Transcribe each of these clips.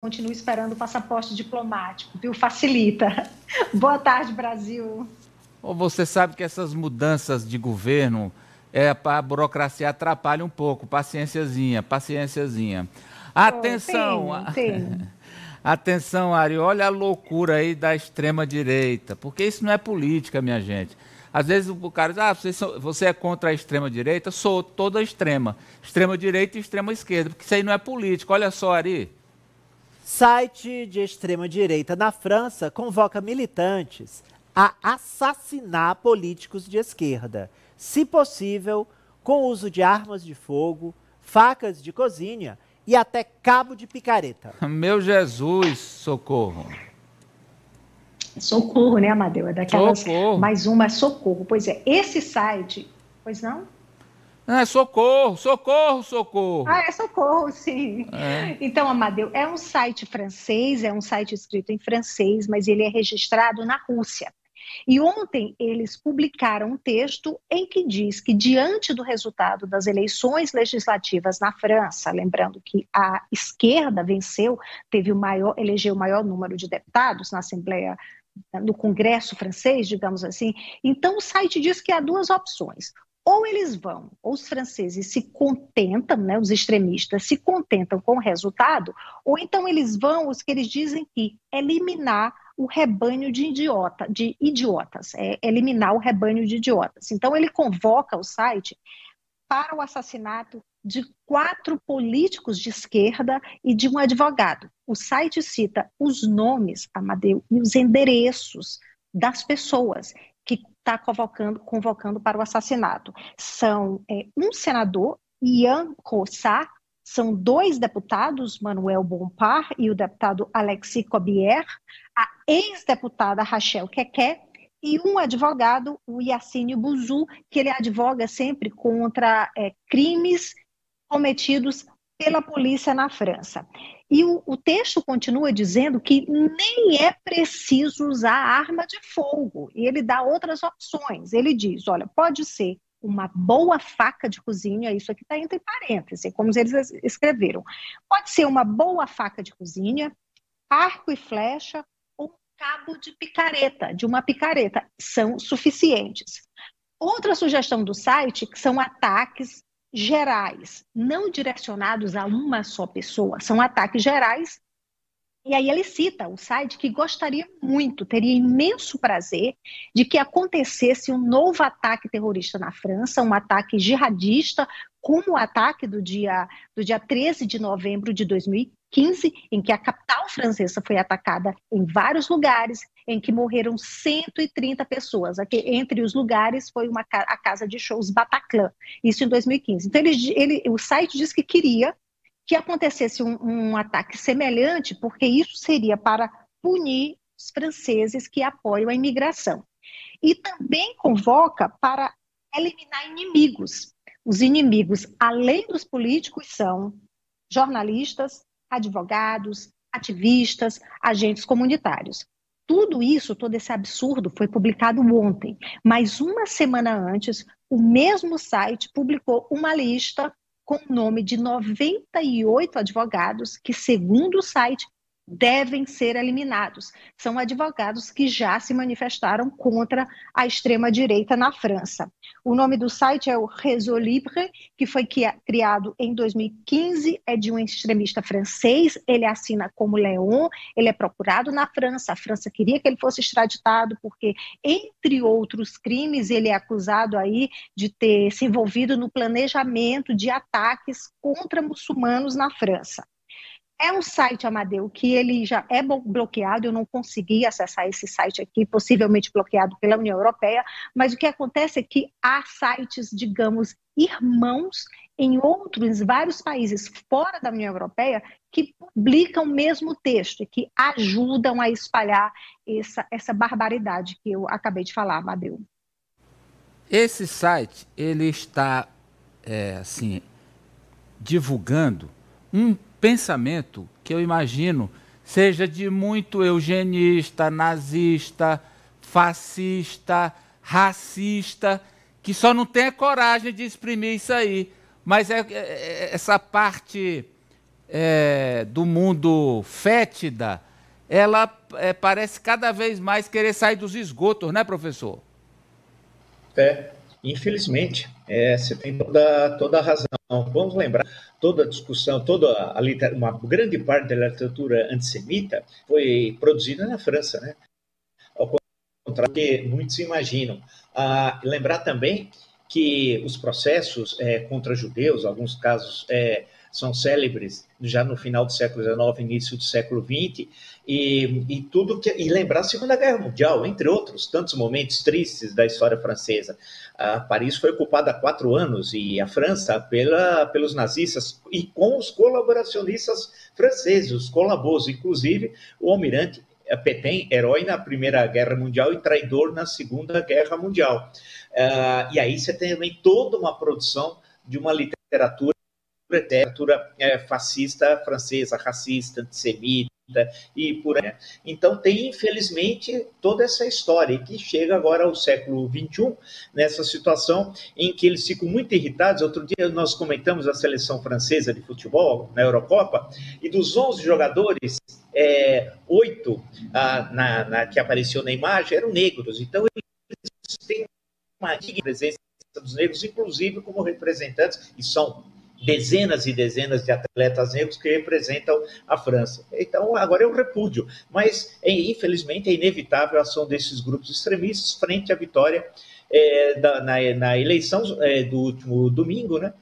continuo esperando o passaporte diplomático, viu? Facilita. Boa tarde, Brasil. Ou você sabe que essas mudanças de governo, a burocracia atrapalha um pouco. Paciênciazinha, paciênciazinha. Atenção! Tenho. Atenção, Ari, olha a loucura aí da extrema-direita, porque isso não é política, minha gente. Às vezes o cara diz, você é contra a extrema-direita? Sou toda extrema. Extrema-direita e extrema-esquerda, porque isso aí não é política. Olha só, Ari. Site de extrema-direita na França convoca militantes a assassinar políticos de esquerda, se possível, com uso de armas de fogo, facas de cozinha e até cabo de picareta. Meu Jesus, socorro. Socorro, né, Amadeu? É daquelas. Socorro. Mais uma, socorro. Pois é, esse site. Pois não? Não, é socorro, socorro, socorro. Ah, é socorro, sim. É. Então, Amadeu, é um site francês, é um site escrito em francês, mas ele é registrado na Rússia. E ontem eles publicaram um texto em que diz que, diante do resultado das eleições legislativas na França, lembrando que a esquerda venceu, elegeu o maior número de deputados na Assembleia, no Congresso francês, digamos assim. Então o site diz que há duas opções. Ou eles vão, ou os franceses se contentam, né, os extremistas se contentam com o resultado, ou então eles vão, os que eles dizem que eliminar o rebanho de idiotas, eliminar o rebanho de idiotas. Então ele convoca o site para o assassinato de 4 políticos de esquerda e de um advogado. O site cita os nomes, Amadeu, e os endereços das pessoas que está convocando para o assassinato. São um senador, Ian Rossat, são 2 deputados, Manuel Bompard e o deputado Alexis Corbière, a ex-deputada Rachel Quequet e um advogado, o Yassine Bouzou, que ele advoga sempre contra crimes cometidos pela polícia na França. E o texto continua dizendo que nem é preciso usar arma de fogo, e ele dá outras opções. Ele diz, olha, pode ser uma boa faca de cozinha, isso aqui está entre parênteses, como eles escreveram. Pode ser uma boa faca de cozinha, arco e flecha, ou cabo de picareta, de uma picareta, são suficientes. Outra sugestão do site, que são ataques gerais, não direcionados a uma só pessoa, são ataques gerais. E aí ele cita o site que gostaria muito, teria imenso prazer de que acontecesse um novo ataque terrorista na França, um ataque jihadista, como o ataque do dia 13 de novembro de 2015, em que a capital francesa foi atacada em vários lugares, em que morreram 130 pessoas. Aqui, entre os lugares foi a casa de shows Bataclan, isso em 2015. Então o site diz que queria que acontecesse um ataque semelhante, porque isso seria para punir os franceses que apoiam a imigração. E também convoca para eliminar inimigos. Os inimigos, além dos políticos, são jornalistas, advogados, ativistas, agentes comunitários. Tudo isso, todo esse absurdo foi publicado ontem, mas uma semana antes, o mesmo site publicou uma lista com o nome de 98 advogados que, segundo o site, devem ser eliminados. São advogados que já se manifestaram contra a extrema-direita na França. O nome do site é o Réseau Libre, que foi criado em 2015, é de um extremista francês, ele assina como Léon, ele é procurado na França, a França queria que ele fosse extraditado, porque, entre outros crimes, ele é acusado aí de ter se envolvido no planejamento de ataques contra muçulmanos na França. É um site, Amadeu, que ele já é bloqueado, eu não consegui acessar esse site aqui, possivelmente bloqueado pela União Europeia, mas o que acontece é que há sites, digamos, irmãos em vários países fora da União Europeia que publicam o mesmo texto e que ajudam a espalhar essa barbaridade que eu acabei de falar, Amadeu. Esse site, ele está, divulgando um pensamento que eu imagino seja de muito eugenista, nazista, fascista, racista, que só não tem a coragem de exprimir isso aí. Mas essa parte do mundo fétida, ela parece cada vez mais querer sair dos esgotos, né, professor? Infelizmente, você tem toda a razão. Vamos lembrar, toda a discussão, uma grande parte da literatura antissemita foi produzida na França, né? Ao contrário do que muitos imaginam. Lembrar também que os processos contra judeus, alguns casos são célebres já no final do século XIX, início do século XX, e lembrar a Segunda Guerra Mundial, entre outros tantos momentos tristes da história francesa. Paris foi ocupada há 4 anos e a França pelos nazistas e com os colaboracionistas franceses, os colabos, inclusive o almirante Pétain, herói na Primeira Guerra Mundial e traidor na Segunda Guerra Mundial. E aí você tem também toda uma produção de uma literatura fascista francesa, racista, antissemita e por aí. Então tem, infelizmente, toda essa história que chega agora ao século XXI, nessa situação em que eles ficam muito irritados. Outro dia nós comentamos a seleção francesa de futebol na Eurocopa, e dos 11 jogadores, 8 que apareceu na imagem eram negros. Então eles têm uma presença dos negros, inclusive como representantes, e são dezenas e dezenas de atletas negros que representam a França. Então, agora é um repúdio, mas, infelizmente, é inevitável a ação desses grupos extremistas frente à vitória na eleição do último domingo, né?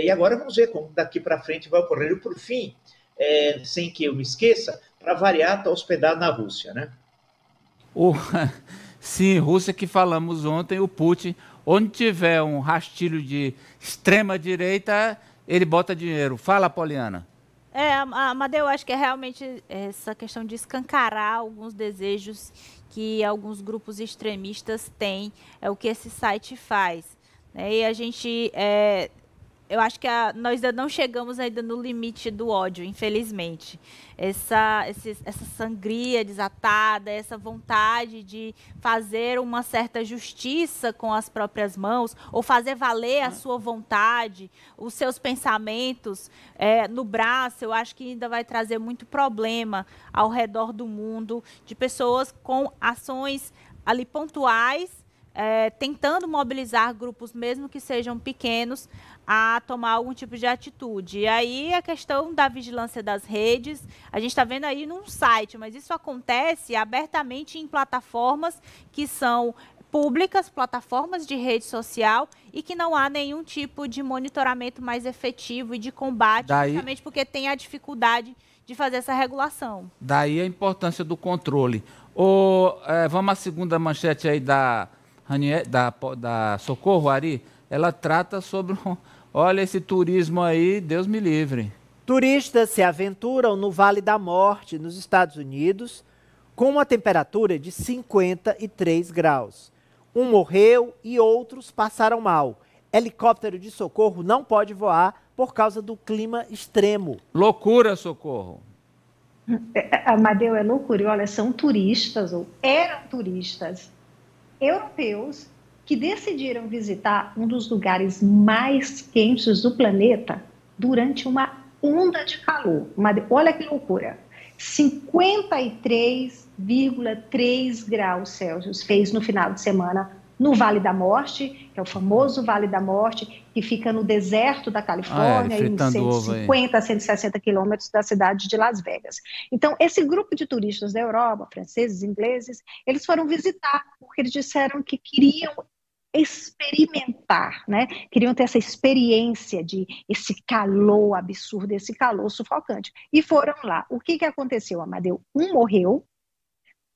E agora vamos ver como daqui para frente vai ocorrer. E, por fim, sem que eu me esqueça, para variar, está hospedado na Rússia, né? Sim, Rússia, que falamos ontem, o Putin, onde tiver um rastilho de extrema-direita, ele bota dinheiro. Fala, Poliana. Amadeu, eu acho que é realmente essa questão de escancarar alguns desejos que alguns grupos extremistas têm, é o que esse site faz. E a gente... eu acho que nós ainda não chegamos ainda no limite do ódio, infelizmente. Essa sangria desatada, essa vontade de fazer uma certa justiça com as próprias mãos, ou fazer valer a sua vontade, os seus pensamentos no braço, eu acho que ainda vai trazer muito problema ao redor do mundo, de pessoas com ações ali pontuais, tentando mobilizar grupos, mesmo que sejam pequenos, a tomar algum tipo de atitude. E aí a questão da vigilância das redes, a gente está vendo aí num site, mas isso acontece abertamente em plataformas que são públicas, plataformas de rede social, e que não há nenhum tipo de monitoramento mais efetivo e de combate, justamente porque tem a dificuldade de fazer essa regulação. Daí a importância do controle. Vamos à segunda manchete aí da Socorro, Ari. Ela trata sobre... Olha esse turismo aí, Deus me livre. Turistas se aventuram no Vale da Morte, nos Estados Unidos, com uma temperatura de 53 graus. Um morreu e outros passaram mal. Helicóptero de socorro não pode voar por causa do clima extremo. Loucura, Socorro. Amadeu, é loucura. E olha, são turistas, ou eram turistas europeus, que decidiram visitar um dos lugares mais quentes do planeta durante uma onda de calor. Olha que loucura! 53,3 graus Celsius fez no final de semana no Vale da Morte, que é o famoso Vale da Morte, que fica no deserto da Califórnia, em 150 a 160 quilômetros da cidade de Las Vegas. Então, esse grupo de turistas da Europa, franceses, ingleses, eles foram visitar, porque eles disseram que queriam experimentar, né? Queriam ter essa experiência de esse calor absurdo, esse calor sufocante. E foram lá. O que aconteceu, Amadeu? Um morreu,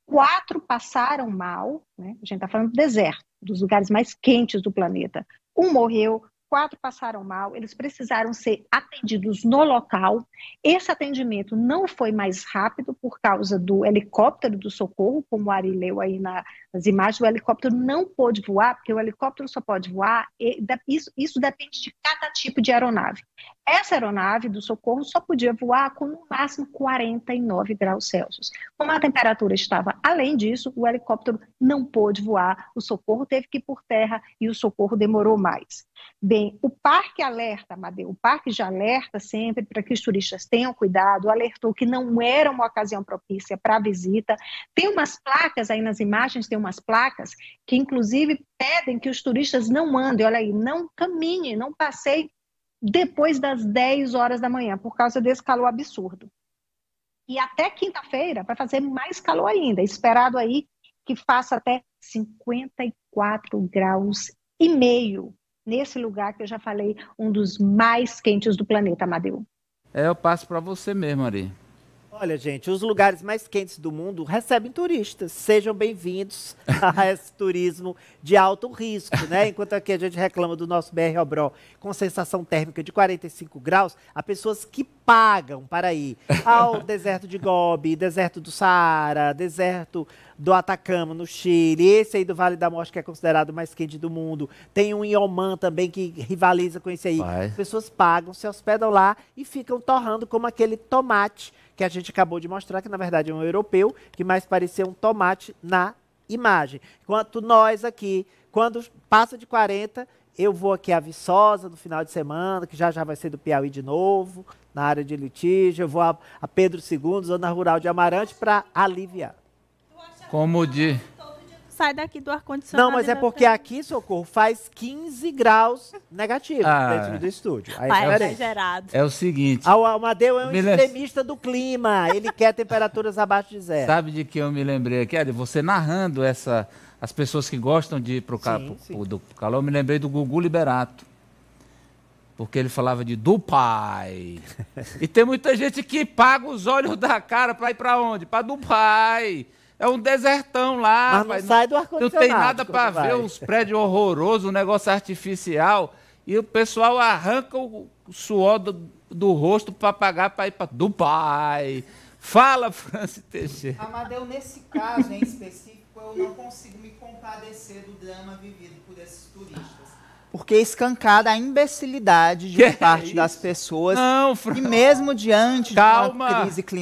4 passaram mal, né? A gente está falando do deserto, dos lugares mais quentes do planeta. Um morreu, 4 passaram mal, eles precisaram ser atendidos no local. Esse atendimento não foi mais rápido por causa do helicóptero do socorro, como o Ari leu aí nas imagens. O helicóptero não pôde voar, porque o helicóptero só pode voar, isso depende de cada tipo de aeronave. Essa aeronave do socorro só podia voar com no máximo 49 graus Celsius. Como a temperatura estava além disso, o helicóptero não pôde voar, o socorro teve que ir por terra e o socorro demorou mais. Bem, o parque alerta, Amadeu, o parque já alerta sempre para que os turistas tenham cuidado, alertou que não era uma ocasião propícia para a visita. Tem umas placas aí nas imagens, tem umas placas que inclusive pedem que os turistas não andem, olha aí, não caminhem, não passeiem depois das 10 horas da manhã, por causa desse calor absurdo. E até quinta-feira vai fazer mais calor ainda, esperado aí que faça até 54 graus e meio. Nesse lugar que eu já falei, um dos mais quentes do planeta, Amadeu. Eu passo para você mesmo, Ari. Olha, gente, os lugares mais quentes do mundo recebem turistas. Sejam bem-vindos a esse turismo de alto risco, né? Enquanto aqui a gente reclama do nosso BR-Obró com sensação térmica de 45 graus, há pessoas que pagam para ir ao deserto de Gobi, deserto do Saara, deserto do Atacama, no Chile, esse aí do Vale da Morte, que é considerado o mais quente do mundo. Tem um em Oman também que rivaliza com esse aí. As pessoas pagam, se hospedam lá e ficam torrando como aquele tomate que a gente acabou de mostrar, que na verdade é um europeu, que mais parecia um tomate na imagem. Enquanto nós aqui, quando passa de 40, eu vou aqui a Viçosa no final de semana, que já vai ser do Piauí de novo, na área de litígio. Eu vou a Pedro II, zona rural de Amarante, para aliviar. Como de... Sai daqui do ar-condicionado. Não, mas é porque aqui, Socorro, faz 15 graus negativos dentro do estúdio. Aí é exagerado. É o seguinte... O Amadeu é um extremista do clima. Ele quer temperaturas abaixo de zero. Sabe de que eu me lembrei aqui? Você narrando as pessoas que gostam de ir para o calor, eu me lembrei do Gugu Liberato. Porque ele falava de Dubai. E tem muita gente que paga os olhos da cara para ir para onde? Para Dubai. É um desertão lá. Mas não sai do ar-condicionado. Não tem nada para ver, uns prédios horrorosos, um negócio artificial. E o pessoal arranca o suor do rosto para pagar para ir para Dubai. Fala, Franci Teixeira. Amadeu, nesse caso em específico, eu não consigo me compadecer do drama vivido por esses turistas. Porque escancada a imbecilidade de parte das pessoas. Não, e mesmo diante de uma crise climática,